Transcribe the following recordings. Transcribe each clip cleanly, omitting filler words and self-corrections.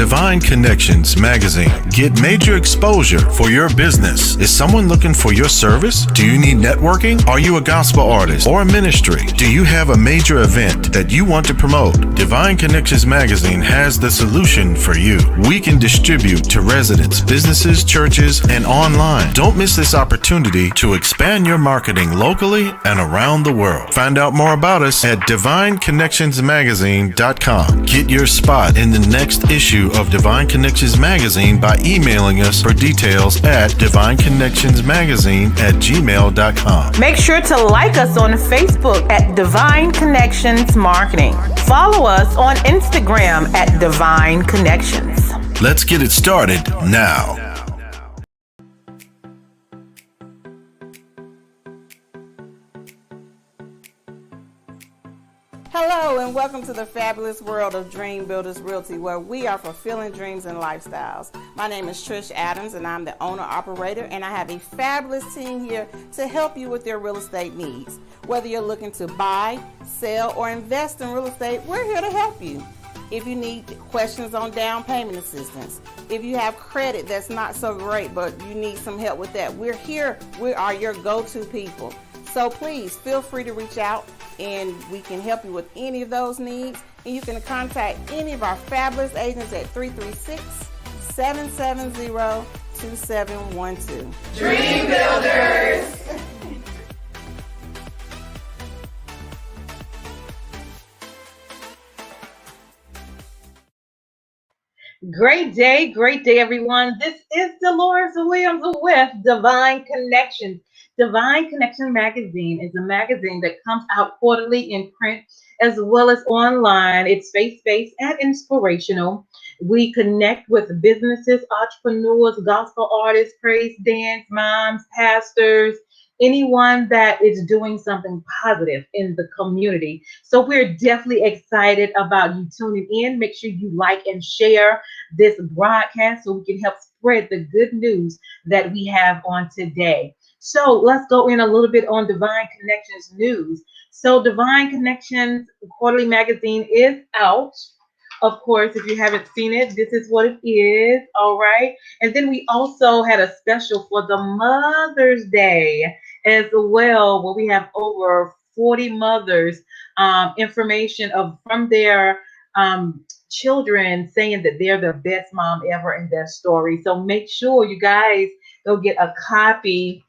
Divine Connections Magazine. Get major exposure for your business. Is someone looking for your service? Do you need networking? Are you a gospel artist or a ministry? Do you have a major event that you want to promote? Divine Connections Magazine has the solution for you. We can distribute to residents, businesses, churches, and online. Don't miss this opportunity to expand your marketing locally and around the world. Find out more about us at divineconnectionsmagazine.com. Get your spot in the next issue of Divine Connections Magazine by emailing us for details at divineconnectionsmagazine@gmail.com. Make sure to like us on Facebook at Divine Connections Marketing. Follow us on Instagram at Divine Connections. Let's get it started now. Hello and welcome to the fabulous world of Dream Builders Realty, where we are fulfilling dreams and lifestyles. My name is Trish Adams and I'm the owner-operator, and I have a fabulous team here to help you with your real estate needs. Whether you're looking to buy, sell, or invest in real estate, we're here to help you. If you need questions on down payment assistance, if you have credit that's not so great but you need some help with that, we're here. We are your go-to people. So please feel free to reach out and we can help you with any of those needs. And you can contact any of our fabulous agents at 336-770-2712. Dream Builders! Great day, everyone. This is Dolores Williams with Divine Connections. Divine Connection Magazine is a magazine that comes out quarterly in print as well as online. It's faith-based and inspirational. We connect with businesses, entrepreneurs, gospel artists, praise dance, moms, pastors, anyone that is doing something positive in the community. So we're definitely excited about you tuning in. Make sure you like and share this broadcast so we can help spread the good news that we have on today. So let's go in a little bit on Divine Connections news. So Divine Connections quarterly magazine is out. Of course, if you haven't seen it, this is what it is. All right. And then we also had a special for the Mother's Day as well, where we have over 40 mothers information from their children saying that they're the best mom ever in their story. So make sure you guys go get a copy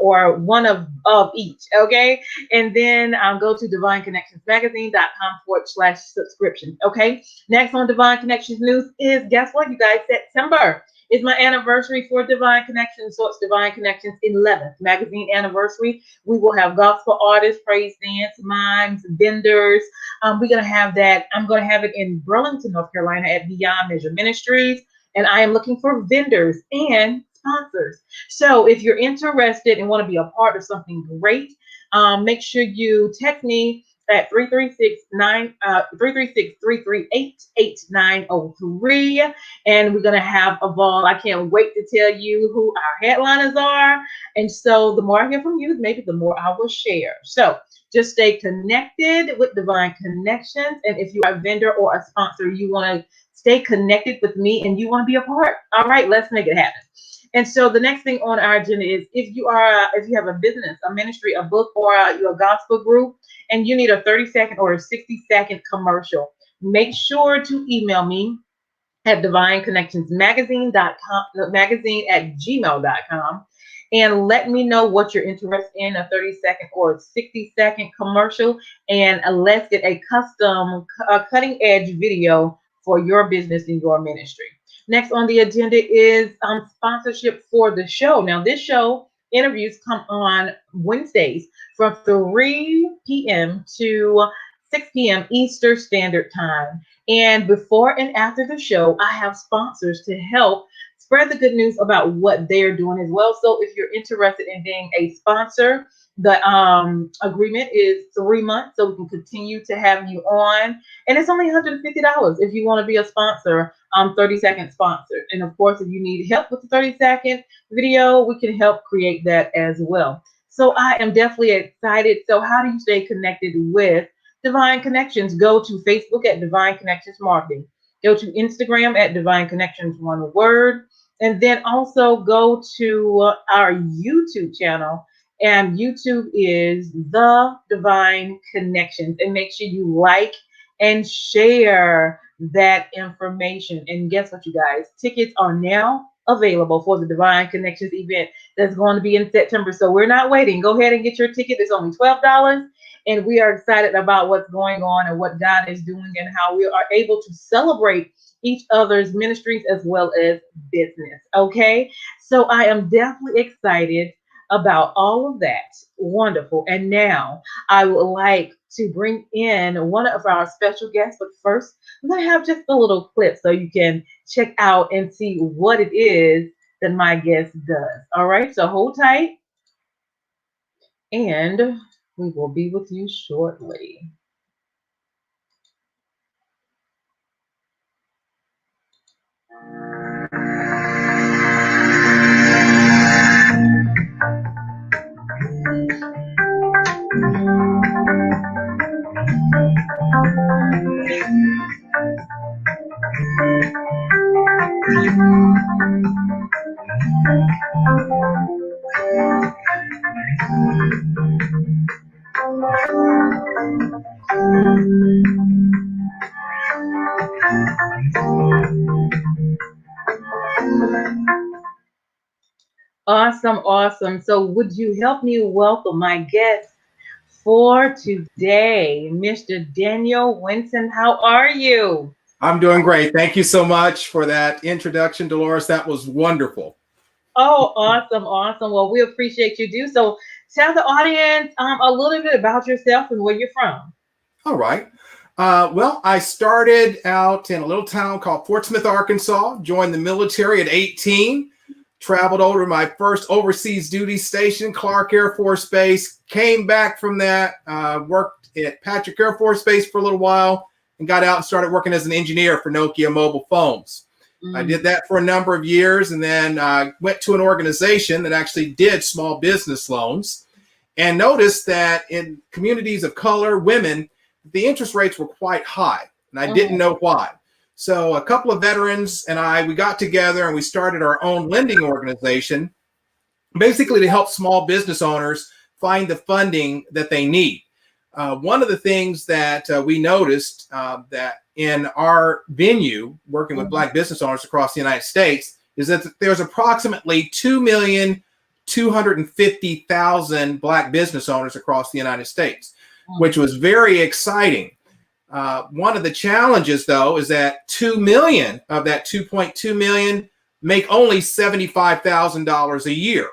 or one of each, okay? And then go to divineconnectionsmagazine.com/subscription, okay? Next on Divine Connections news is, guess what, you guys? September is my anniversary for Divine Connections, so it's Divine Connections 11th magazine anniversary. We will have gospel artists, praise dance, mimes, vendors. We're going to have that. I'm going to have it in Burlington, North Carolina at Beyond Measure Ministries, and I am looking for vendors and sponsors. So if you're interested and want to be a part of something great, make sure you text me at 336-338-8903, and we're going to have a ball. I can't wait to tell you who our headliners are. And so the more I hear from you, maybe the more I will share. So just stay connected with Divine Connections. And if you are a vendor or a sponsor, you want to stay connected with me and you want to be a part, all right, let's make it happen. And so the next thing on our agenda is, if you have a business, a ministry, a book, or you're a gospel group, and you need a 30-second or a 60-second commercial, make sure to email me at divineconnectionsmagazine@gmail.com and let me know what you're interested in, a 30-second or a 60-second commercial, and let's get a custom cutting edge video for your business and your ministry. Next on the agenda is sponsorship for the show. Now, this show interviews come on Wednesdays from 3 p.m. to 6 p.m. Eastern Standard Time. And before and after the show, I have sponsors to help spread the good news about what they're doing as well. So if you're interested in being a sponsor, the agreement is 3 months, so we can continue to have you on. And it's only $150 if you want to be a sponsor, 30-second sponsor. And of course, if you need help with the 30-second video, we can help create that as well. So I am definitely excited. So how do you stay connected with Divine Connections? Go to Facebook at Divine Connections Marketing. Go to Instagram at Divine Connections, one word. And then also go to our YouTube channel. And YouTube is The Divine Connections. And make sure you like and share that information. And guess what, you guys? Tickets are now available for the Divine Connections event that's going to be in September. So we're not waiting. Go ahead and get your ticket. It's only $12. And we are excited about what's going on and what God is doing and how we are able to celebrate each other's ministries as well as business. Okay. So I am definitely excited about all of that. Wonderful. And now I would like to bring in one of our special guests. But first, I'm going to have just a little clip so you can check out and see what it is that my guest does. All right. So hold tight. And we will be with you shortly. Awesome, awesome. So would you help me welcome my guest for today, Mr. Daniel Winton? How are you? I'm doing great. Thank you so much for that introduction, Dolores. That was wonderful. Oh, awesome, awesome. Well, we appreciate you do. So tell the audience a little bit about yourself and where you're from. All right. Well, I started out in a little town called Fort Smith, Arkansas, joined the military at 18, traveled over to my first overseas duty station, Clark Air Force Base, came back from that, worked at Patrick Air Force Base for a little while, and got out and started working as an engineer for Nokia mobile phones. I did that for a number of years, and then went to an organization that actually did small business loans and noticed that in communities of color, women, the interest rates were quite high, and I didn't know why. So a couple of veterans and we got together and we started our own lending organization, basically to help small business owners find the funding that they need. One of the things that we noticed that in our venue, working with Black business owners across the United States, is that there's approximately 2,250,000 Black business owners across the United States, which was very exciting. One of the challenges, though, is that 2 million of that 2.2 million make only $75,000 a year.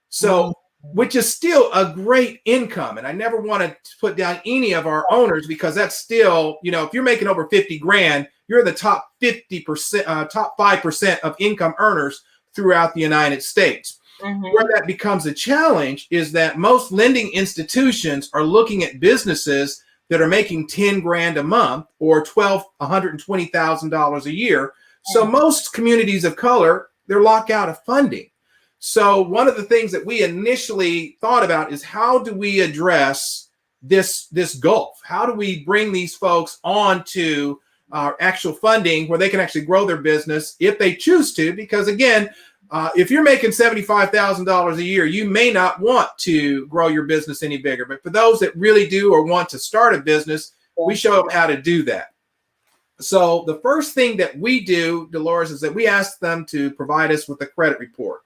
So, which is still a great income. And I never want to put down any of our owners because that's still, if you're making over 50 grand, you're the top 50%, top 5% of income earners throughout the United States. Where that becomes a challenge is that most lending institutions are looking at businesses that are making 10 grand a month or $120,000 a year. So most communities of color, they're locked out of funding. So one of the things that we initially thought about is how do we address this gulf? How do we bring these folks onto our actual funding where they can actually grow their business if they choose to? Because again, if you're making $75,000 a year, you may not want to grow your business any bigger. But for those that really do or want to start a business, we show them how to do that. So the first thing that we do, Dolores, is that we ask them to provide us with a credit report.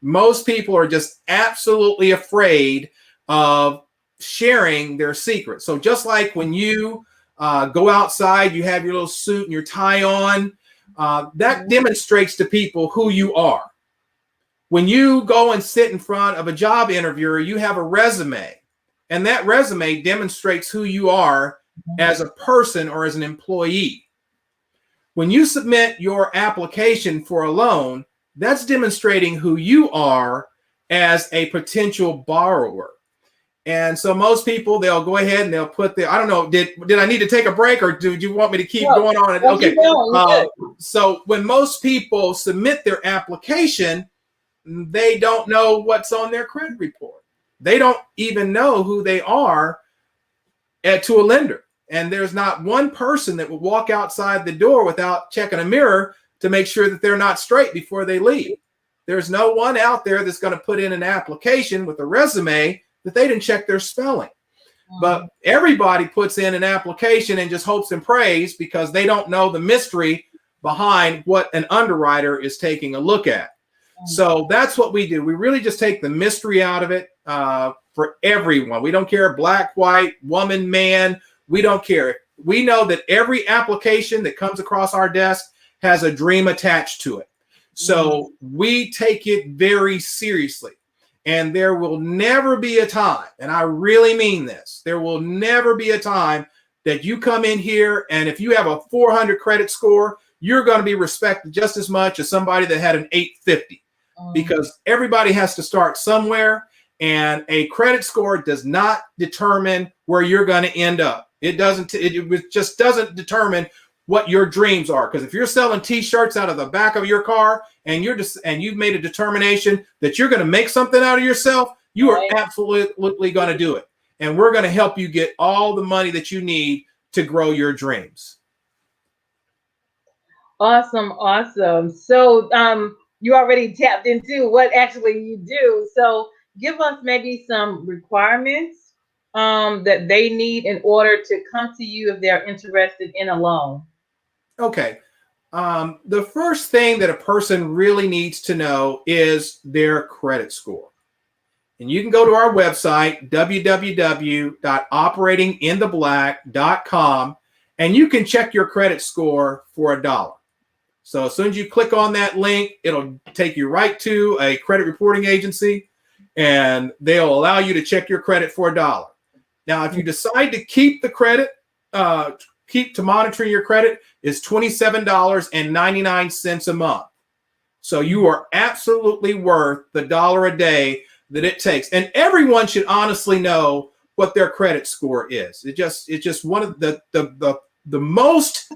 Most people are just absolutely afraid of sharing their secrets. So just like when you go outside, you have your little suit and your tie on, that demonstrates to people who you are. When you go and sit in front of a job interviewer, you have a resume, and that resume demonstrates who you are as a person or as an employee. When you submit your application for a loan, that's demonstrating who you are as a potential borrower. And so most people, they'll go ahead and they'll put I don't know, did I need to take a break or do you want me to keep going on? Okay. So when most people submit their application, they don't know what's on their credit report. They don't even know who they are to a lender. And there's not one person that will walk outside the door without checking a mirror to make sure that they're not straight before they leave. There's no one out there that's going to put in an application with a resume that they didn't check their spelling. But everybody puts in an application and just hopes and prays because they don't know the mystery behind what an underwriter is taking a look at. So that's what we do. We really just take the mystery out of it for everyone. We don't care black, white, woman, man. We don't care. We know that every application that comes across our desk has a dream attached to it. So we take it very seriously. And there will never be a time, and I really mean this, there will never be a time that you come in here and if you have a 400 credit score, you're going to be respected just as much as somebody that had an 850 because everybody has to start somewhere, and a credit score does not determine where you're going to end up. It just doesn't determine what your dreams are. Because if you're selling t-shirts out of the back of your car and you've made a determination that you're going to make something out of yourself, you are absolutely going to do it. And we're going to help you get all the money that you need to grow your dreams. Awesome. So you already tapped into what actually you do. So give us maybe some requirements that they need in order to come to you if they're interested in a loan. Okay. The first thing that a person really needs to know is their credit score. And you can go to our website, www.operatingintheblack.com, and you can check your credit score for $1. So as soon as you click on that link, it'll take you right to a credit reporting agency, and they'll allow you to check your credit for $1. Now, if you decide to keep the credit, keep to monitoring your credit, is $27.99 a month. So you are absolutely worth the $1 a day that it takes. And everyone should honestly know what their credit score is. It's just one of the most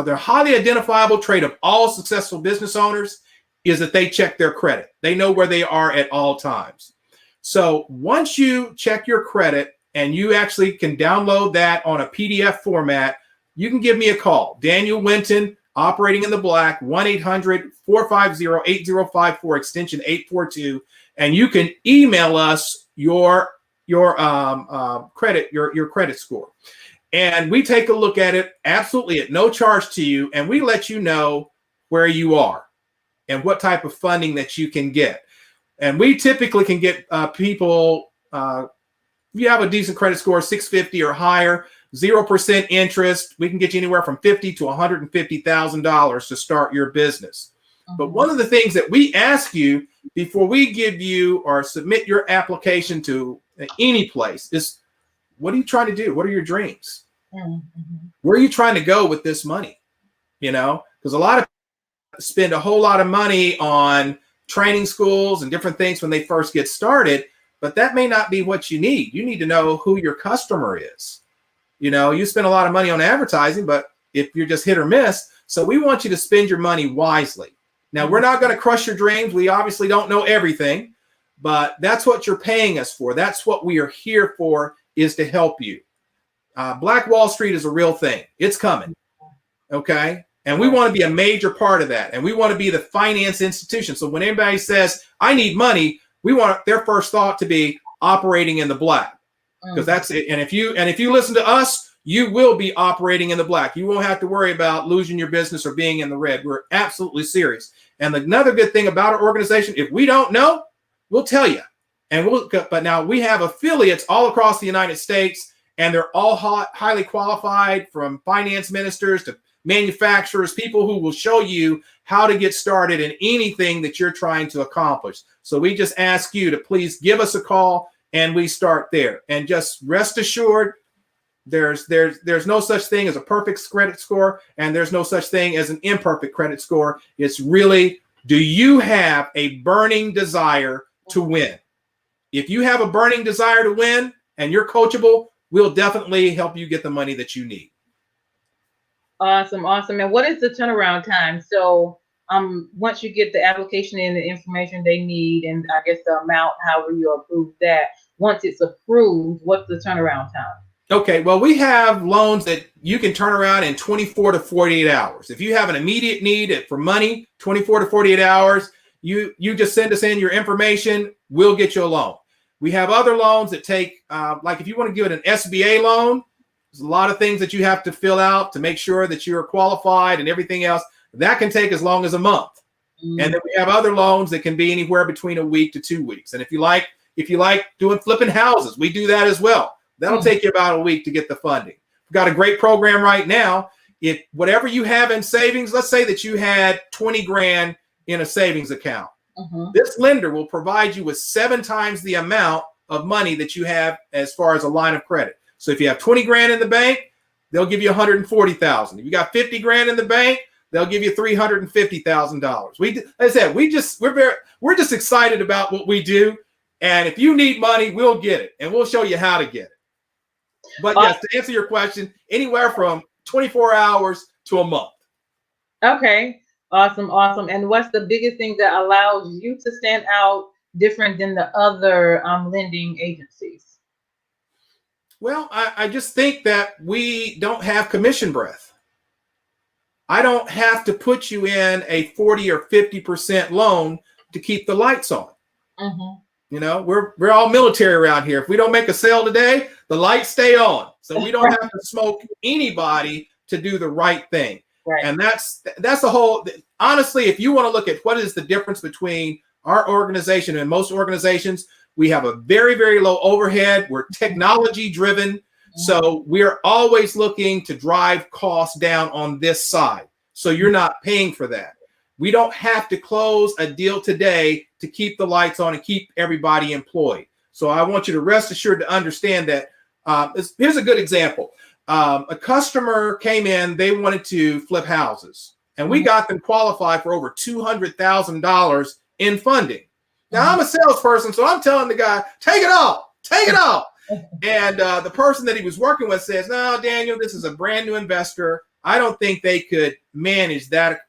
the highly identifiable trait of all successful business owners is that they check their credit. They know where they are at all times. So once you check your credit and you actually can download that on a PDF format, you can give me a call. Daniel Winton, Operating in the Black, 1-800-450-8054, extension 842. And you can email us your credit score. And we take a look at it absolutely at no charge to you. And we let you know where you are and what type of funding that you can get. And we typically can get people, if you have a decent credit score, 650 or higher, 0% interest, we can get you anywhere from $50,000 to $150,000 to start your business. But one of the things that we ask you before we give you or submit your application to any place is, what are you trying to do? What are your dreams? Where are you trying to go with this money? You know, because a lot of people spend a whole lot of money on training schools and different things when they first get started, but that may not be what you need. You need to know who your customer is. You know, you spend a lot of money on advertising, but if you're just hit or miss, so we want you to spend your money wisely. Now, we're not going to crush your dreams. We obviously don't know everything, but that's what you're paying us for. That's what we are here for, is to help you. Black Wall Street is a real thing. It's coming. Okay. And we want to be a major part of that. And we want to be the finance institution. So when anybody says, I need money, we want their first thought to be operating in the black. Because that's it. And if you listen to us, you will be operating in the black. You won't have to worry about losing your business or being in the red. We're absolutely serious. And another good thing about our organization, if we don't know, we'll tell you. But now we have affiliates all across the United States, and they're all highly qualified, from finance ministers to manufacturers, people who will show you how to get started in anything that you're trying to accomplish. So we just ask you to please give us a call, and we start there. And just rest assured, there's no such thing as a perfect credit score, and there's no such thing as an imperfect credit score. It's really, do you have a burning desire to win? If you have a burning desire to win and you're coachable, we'll definitely help you get the money that you need. Awesome. And what is the turnaround time? So once you get the application and the information they need, and I guess the amount, however you approve that, once it's approved, what's the turnaround time? Okay, well, we have loans that you can turn around in 24 to 48 hours. If you have an immediate need for money, 24 to 48 hours, you just send us in your information, we'll get you a loan. We have other loans that take, like if you want to give it an SBA loan, there's a lot of things that you have to fill out to make sure that you're qualified and everything else. That can take as long as a month. And then we have other loans that can be anywhere between a week to 2 weeks. And if you like doing flipping houses, we do that as well. That'll take you about a week to get the funding. We've got a great program right now. If whatever you have in savings, let's say that you had 20 grand in a savings account. This lender will provide you with 7 times the amount of money that you have as far as a line of credit. So if you have 20 grand in the bank, they'll give you 140,000. If you got 50 grand in the bank, they'll give you $350,000. We're just excited about what we do. And if you need money, we'll get it, and we'll show you how to get it. But yes, to answer your question, anywhere from 24 hours to a month. Okay. Awesome. And what's the biggest thing that allows you to stand out different than the other lending agencies? Well, I just think that we don't have commission breath. I don't have to put you in a 40 or 50% loan to keep the lights on. You know, we're all military around here. If we don't make a sale today, the lights stay on. So we don't have to smoke anybody to do the right thing. Right. And that's the whole, honestly, if you want to look at what is the difference between our organization and most organizations, we have a very, very low overhead. We're technology driven. So we're always looking to drive costs down on this side. So you're not paying for that. We don't have to close a deal today to keep the lights on and keep everybody employed. So I want you to rest assured to understand that. Here's a good example. A customer came in, they wanted to flip houses, and we got them qualified for over $200,000 in funding. Now I'm a salesperson, so I'm telling the guy, take it all. And the person that he was working with says, no, Daniel, this is a brand new investor. I don't think they could manage that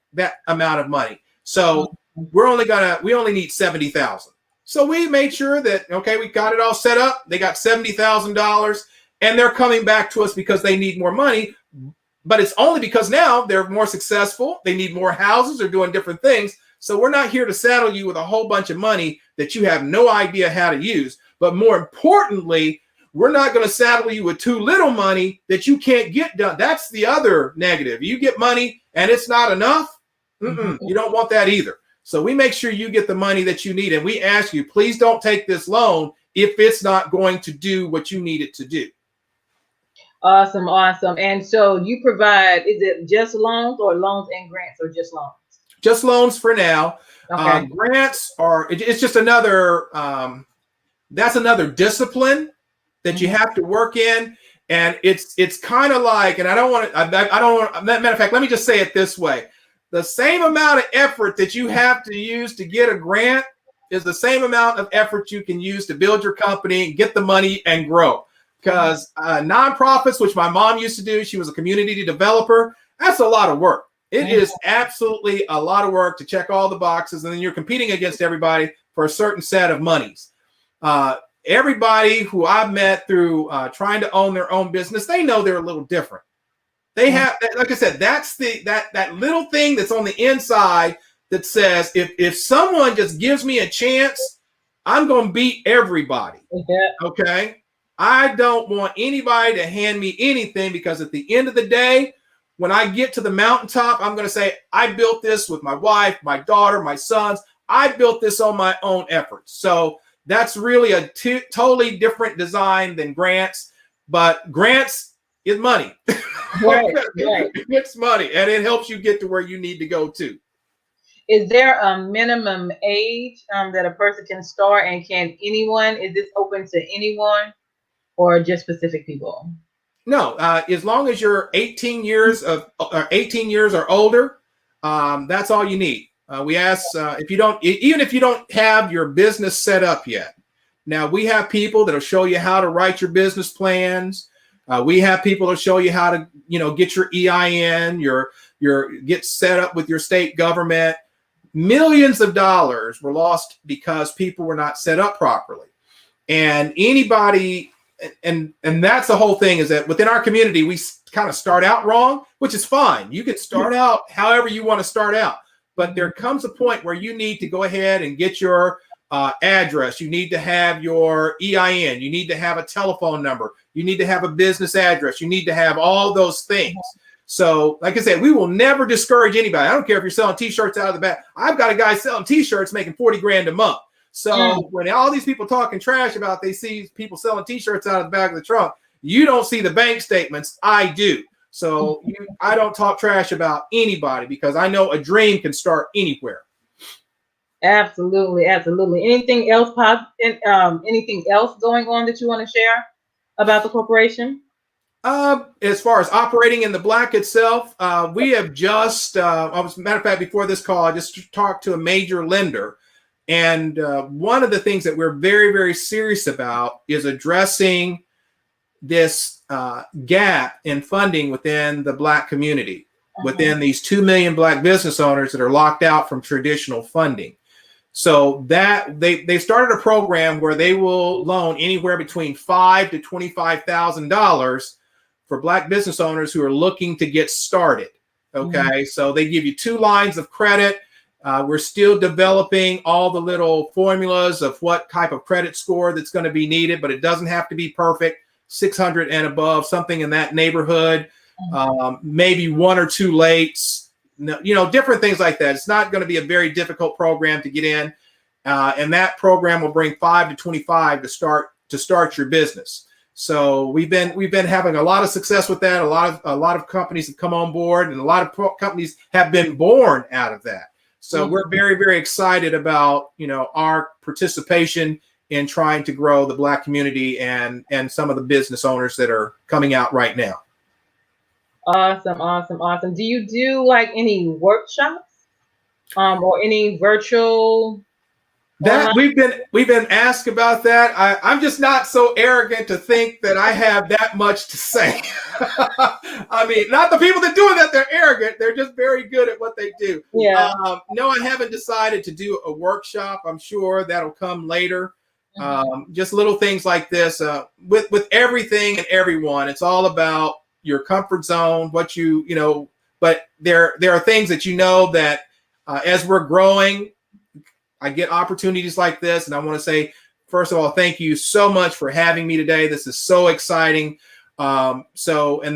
amount of money. So we only need 70,000. So we made sure that, okay, we got it all set up. They got $70,000 and they're coming back to us because they need more money. But it's only because now they're more successful. They need more houses. They're doing different things. So we're not here to saddle you with a whole bunch of money that you have no idea how to use. But more importantly, we're not going to saddle you with too little money that you can't get done. That's the other negative. You get money and it's not enough. You don't want that either. So we make sure you get the money that you need. And we ask you, please don't take this loan if it's not going to do what you need it to do. Awesome. And so you provide, is it just loans or loans and grants or just loans? Just loans for now. Okay. Grants it's just another, that's another discipline that you have to work in. And it's kind of like, and I don't want to, matter of fact, let me just say it this way. The same amount of effort that you have to use to get a grant is the same amount of effort you can use to build your company, get the money, and grow. Because nonprofits, which my mom used to do, she was a community developer, that's a lot of work. It is absolutely a lot of work to check all the boxes, and then you're competing against everybody for a certain set of monies. Everybody who I've met through trying to own their own business, they know they're a little different. They have, like I said, that's that little thing that's on the inside that says, if someone just gives me a chance, I'm going to beat everybody. Okay. I don't want anybody to hand me anything, because at the end of the day, when I get to the mountaintop, I'm going to say, I built this with my wife, my daughter, my sons. I built this on my own efforts. So that's really a totally different design than grants, but grants is money. Right. It's money, and it helps you get to where you need to go to. Is there a minimum age that a person can start, and can anyone, is this open to anyone or just specific people? No, as long as you're 18 years or older, that's all you need. We ask even if you don't have your business set up yet. Now we have people that'll show you how to write your business plans. We have people that'll show you how to, get your EIN, your get set up with your state government. Millions of dollars were lost because people were not set up properly. And anybody, and that's the whole thing, is that within our community, we kind of start out wrong, which is fine. You can start out however you want to start out, but there comes a point where you need to go ahead and get your address. You need to have your EIN. You need to have a telephone number. You need to have a business address. You need to have all those things. So, like I said, we will never discourage anybody. I don't care if you're selling T-shirts out of the back. I've got a guy selling T-shirts making 40 grand a month. So when all these people talking trash about, they see people selling T-shirts out of the back of the trunk, you don't see the bank statements. I do. So I don't talk trash about anybody, because I know a dream can start anywhere. Absolutely, absolutely. Anything else anything else going on that you want to share about the corporation? As far as operating in the Black itself, we have just, matter of fact, before this call, I just talked to a major lender. And one of the things that we're very, very serious about is addressing this gap in funding within the Black community, within these 2 million Black business owners that are locked out from traditional funding. So that they started a program where they will loan anywhere between $5,000 to $25,000 for Black business owners who are looking to get started. Okay, so they give you 2 lines of credit. We're still developing all the little formulas of what type of credit score that's going to be needed, but it doesn't have to be perfect. 600 and above, something in that neighborhood. Maybe 1 or 2 lates. Different things like that. It's not going to be a very difficult program to get in, and that program will bring 5 to 25 to start your business. So we've been having a lot of success with that. A lot of companies have come on board, and a lot of companies have been born out of that. So we're very, very excited about our participation in trying to grow the Black community and some of the business owners that are coming out right now. Awesome. Do you do like any workshops or any virtual? That we've been asked about that. I'm just not so arrogant to think that I have that much to say. I mean, not the people that doing that, they're arrogant. They're just very good at what they do. Yeah. No, I haven't decided to do a workshop. I'm sure that'll come later. Just little things like this. With everything and everyone, it's all about your comfort zone, but there are things that that as we're growing, I get opportunities like this. And I want to say, first of all, thank you so much for having me today. This is so exciting. And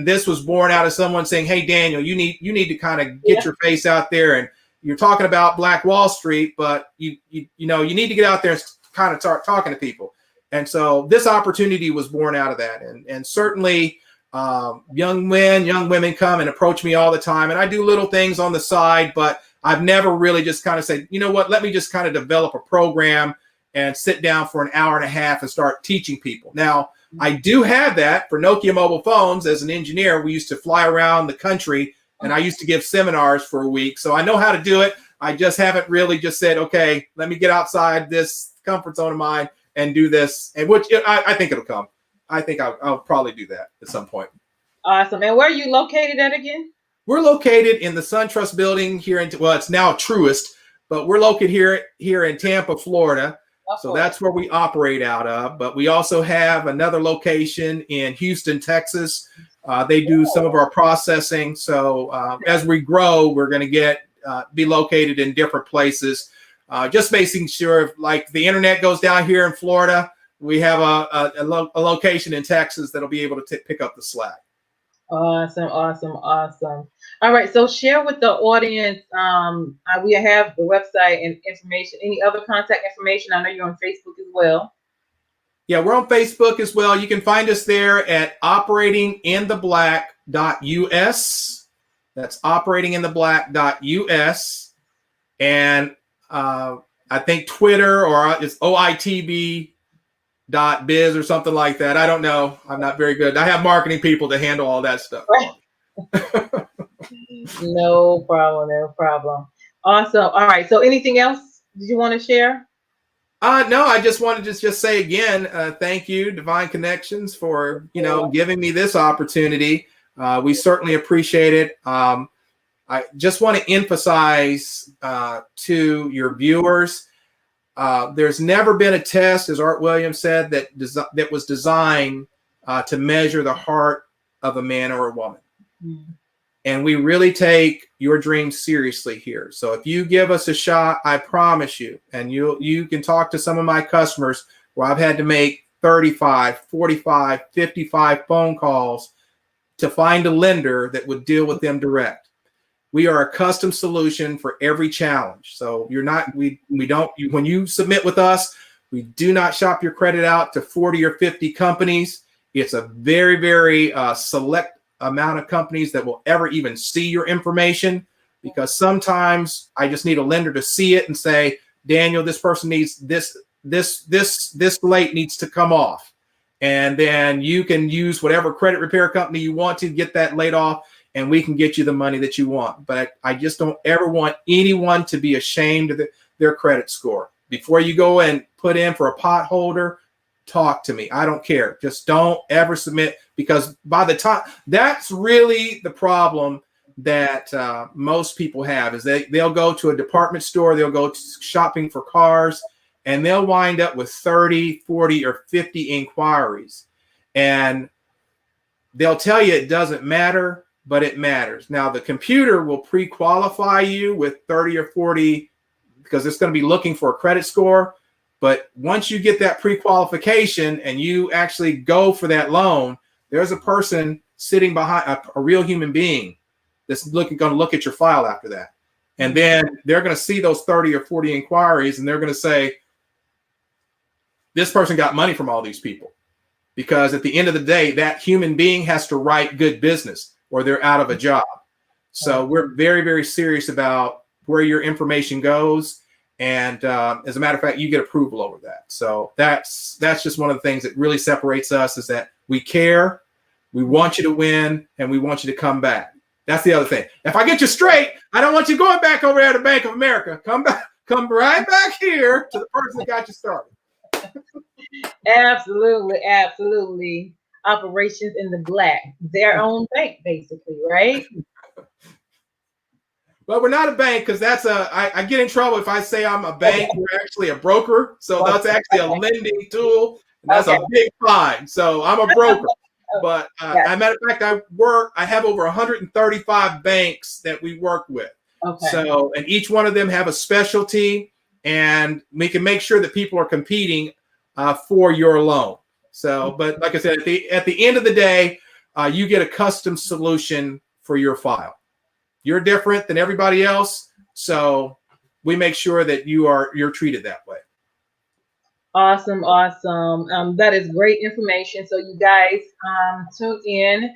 this was born out of someone saying, hey, Daniel, you need to kind of get your face out there, and you're talking about Black Wall Street, but you need to get out there and kind of start talking to people. And so this opportunity was born out of that. And certainly, young women come and approach me all the time, and I do little things on the side, but I've never really just kind of said, you know what, let me just kind of develop a program and sit down for an hour and a half and start teaching people. Now, I do have that for Nokia mobile phones. As an engineer, we used to fly around the country, and I used to give seminars for a week. So I know how to do it. I just haven't really just said, okay, let me get outside this comfort zone of mine and do this, and which I think it'll come. I think I'll probably do that at some point. Awesome. And where are you located at again? We're located in the SunTrust building here it's now Truist, but we're located here in Tampa, Florida. So that's where we operate out of. But we also have another location in Houston, Texas. They do some of our processing. So as we grow, we're going to be located in different places. Just making sure if like the internet goes down here in Florida, we have a location in Texas that'll be able to pick up the slack. Awesome. All right. So share with the audience. We have the website and information. Any other contact information? I know you're on Facebook as well. Yeah, we're on Facebook as well. You can find us there at operatingintheblack.us. That's operatingintheblack.us. And I think Twitter, or it's OITB.biz or something like that. I don't know. I'm not very good. I have marketing people to handle all that stuff. No problem. Awesome. All right. So anything else did you want to share? No, I just wanted to just say again, thank you, Divine Connections, for, giving me this opportunity. We certainly appreciate it. I just want to emphasize to your viewers, there's never been a test, as Art Williams said, that was designed to measure the heart of a man or a woman. Mm. And we really take your dreams seriously here. So if you give us a shot, I promise you, and you can talk to some of my customers where I've had to make 35, 45, 55 phone calls to find a lender that would deal with them direct. We are a custom solution for every challenge. So you're not, we don't, when you submit with us, we do not shop your credit out to 40 or 50 companies. It's a very, very select amount of companies that will ever even see your information, because sometimes I just need a lender to see it and say, Daniel, this person needs this late needs to come off. And then you can use whatever credit repair company you want to get that laid off, and we can get you the money that you want. But I just don't ever want anyone to be ashamed of their credit score. Before you go and put in for a pot holder, talk to me. I don't care. Just don't ever submit, because by the time, that's really the problem that most people have, is they'll go to a department store, they'll go shopping for cars, and they'll wind up with 30, 40, or 50 inquiries. And they'll tell you it doesn't matter, but it matters. Now, the computer will pre-qualify you with 30 or 40 because it's going to be looking for a credit score. But once you get that pre-qualification and you actually go for that loan, there's a person sitting behind, a real human being that's going to look at your file after that. And then they're going to see those 30 or 40 inquiries, and they're going to say, this person got money from all these people. Because at the end of the day, that human being has to write good business or they're out of a job. So we're very, very serious about where your information goes. And as a matter of fact, you get approval over that. So that's just one of the things that really separates us, is that we care, we want you to win, and we want you to come back. That's the other thing. If I get you straight, I don't want you going back over there to Bank of America. Come right back here to the person that got you started. Absolutely, absolutely. Operations in the black, their own bank, basically, right? Well, we're not a bank, because I get in trouble if I say I'm a bank. Okay. We're actually a broker. So that's actually a lending tool. And that's a big fine. So I'm a broker. But as a matter of fact, I have over 135 banks that we work with. Okay. So, and each one of them have a specialty, and we can make sure that people are competing for your loan. So, but like I said, at the end of the day, you get a custom solution for your file. You're different than everybody else, so we make sure that you're treated that way. Awesome, awesome. That is great information. So you guys tune in,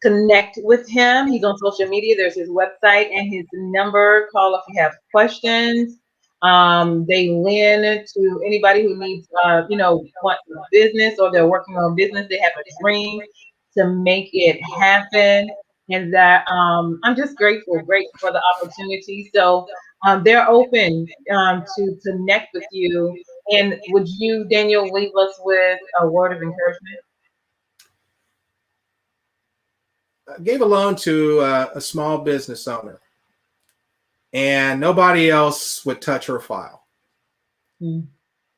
connect with him. He's on social media. There's his website and his number. Call if you have questions. They lend to anybody who needs, want a business, or they're working on business. They have a dream to make it happen. And that I'm just grateful for the opportunity. So they're open to connect with you. And would you, Daniel, leave us with a word of encouragement? I gave a loan to a small business owner, and nobody else would touch her file. Mm.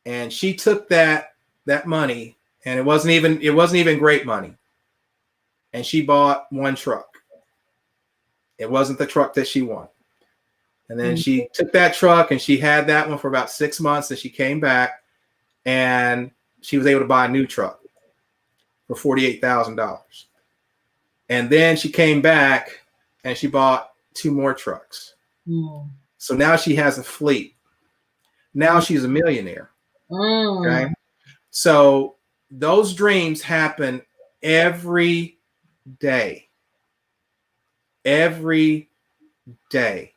And she took that money, and it wasn't even great money. And she bought one truck. It wasn't the truck that she wanted. And then she took that truck, and she had that one for about 6 months, and she came back, and she was able to buy a new truck for $48,000. And then she came back and she bought 2 more trucks. Mm. So now she has a fleet. Now she's a millionaire. Mm. Okay. So those dreams happen every day. Every day.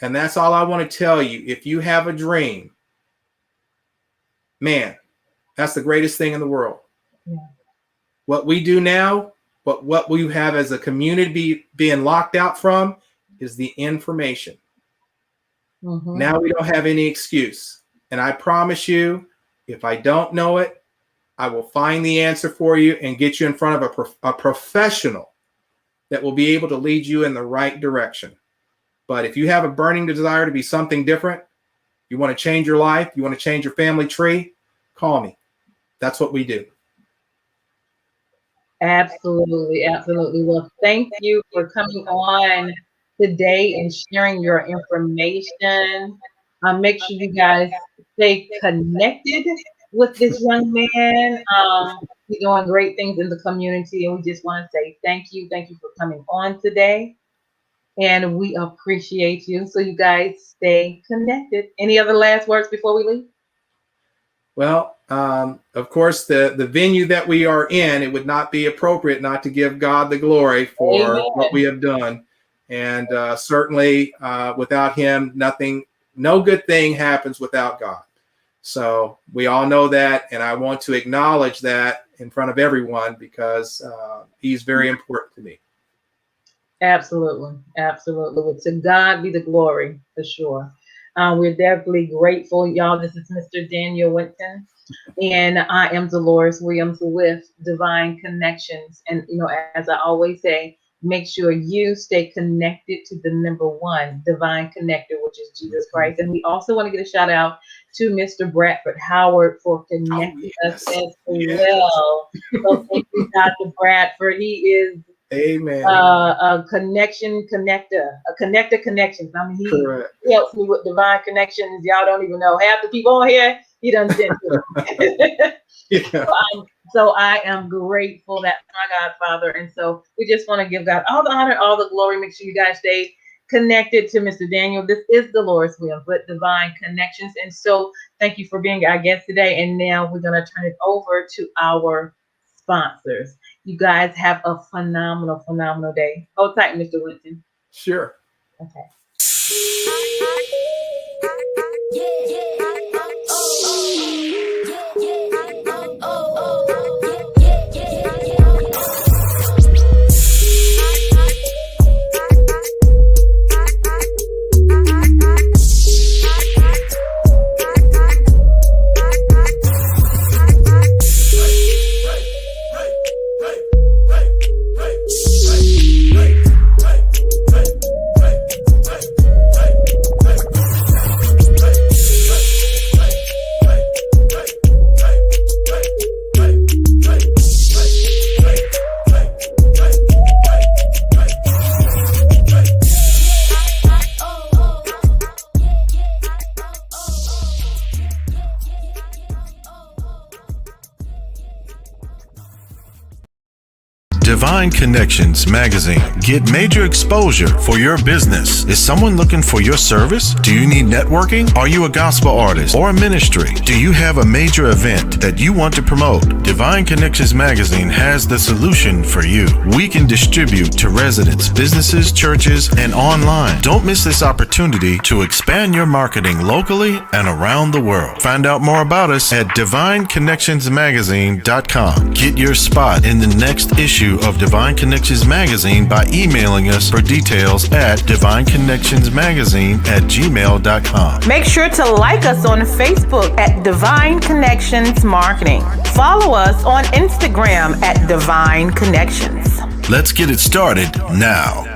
And that's all I want to tell you. If you have a dream, man, that's the greatest thing in the world. Yeah. What we do now, but what we have as a community being locked out from, is the information. Mm-hmm. Now we don't have any excuse. And I promise you, if I don't know it, I will find the answer for you and get you in front of a professional that will be able to lead you in the right direction. But if you have a burning desire to be something different, you want to change your life, you want to change your family tree, call me. That's what we do. Absolutely, absolutely. Well, thank you for coming on today and sharing your information. Make sure you guys stay connected with this young man. He's doing great things in the community, and we just want to say thank you. Thank you for coming on today, and we appreciate you. So you guys stay connected. Any other last words before we leave? Well, of course, the venue that we are in, it would not be appropriate not to give God the glory for Amen. what we have done. And certainly without him, no good thing happens without God. So we all know that. And I want to acknowledge that in front of everyone because he's very important to me. Absolutely. Absolutely. Well, to God be the glory for sure. We're definitely grateful, y'all. This is Mr. Daniel Winton, and I am Dolores Williams with Divine Connections. And, you know, as I always say, make sure you stay connected to the number one divine connector, which is Jesus Christ. And we also want to get a shout out to Mr. Bradford Howard for connecting us as well. So thank you, Dr. Bradford. He is Amen. A connection connector, a connector connections. I mean, he helps me with divine connections. Y'all don't even know half the people on here. He done sent to. Yeah. So I am grateful that my Godfather, and so we just want to give God all the honor, all the glory. Make sure you guys stay connected to Mr. Daniel. This is Dolores Williams with Divine Connections, and so thank you for being our guest today. And now we're gonna turn it over to our sponsors. You guys have a phenomenal, phenomenal day. Hold tight, Mr. Winton. Sure. Okay. Divine Connections Magazine. Get major exposure for your business. Is someone looking for your service? Do you need networking? Are you a gospel artist or a ministry? Do you have a major event that you want to promote? Divine Connections Magazine has the solution for you. We can distribute to residents, businesses, churches, and online. Don't miss this opportunity to expand your marketing locally and around the world. Find out more about us at divineconnectionsmagazine.com. Get your spot in the next issue of Divine Connections Magazine by emailing us for details at divineconnectionsmagazine@gmail.com. Make sure to like us on Facebook at Divine Connections Marketing. Follow us on Instagram at Divine Connections. Let's get it started now.